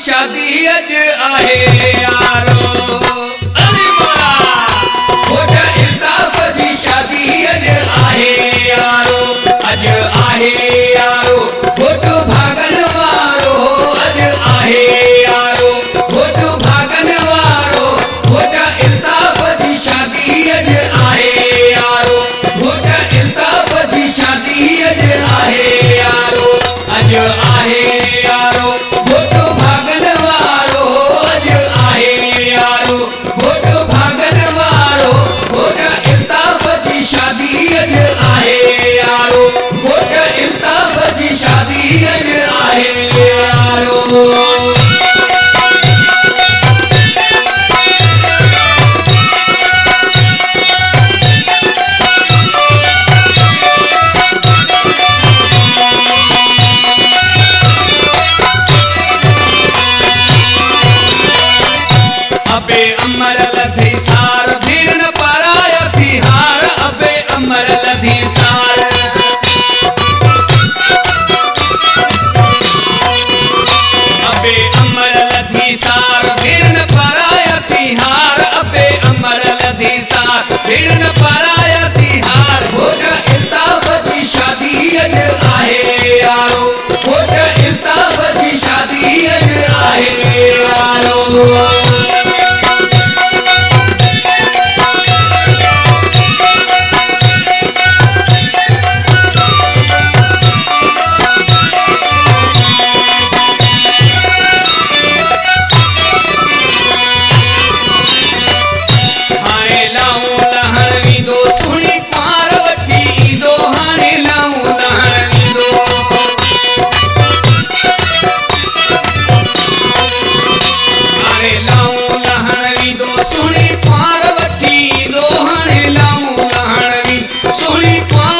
शादी अज आहे यारो अली मोला खोट इल्ताफ जी शादी अज आहे यारो अज आहे यारो खोट भागन वारो अज आहे यारो खोट भागन वारो खोट इल्ताफ जी शादी अज आहे यारो खोट इल्ताफ जी शादी अज आहे यारो अज आहे यारो खोट भागन वारो अज आहे यारो खोट भागन वारो खोट इल्ताफ जी शादी अज आहे यारो खोट इल्ताफ जी शादी अज आहे यारो अबे अमर लधी सार भीड़ न पराया थी हार अबे अमर लधी सार अबे अमर लधी सार भीड़ न पराया थी हार अबे अमर लधी सार भीड़ न पराया थी हार खोट इल्ताफ जी शादी अज आहे यारो खोट इल्ताफ जी शादी अज आहे यारो हाणे लाऊं लहण वींदो सुहिणी कुंवार वठी ईंदो हाणे लाऊं लहण वींदो हाणे लाऊं लहण वींदो सुहिणी कुंवार वठी ईंदो हाणे लाऊं लहण वी सुहिणी कुंवार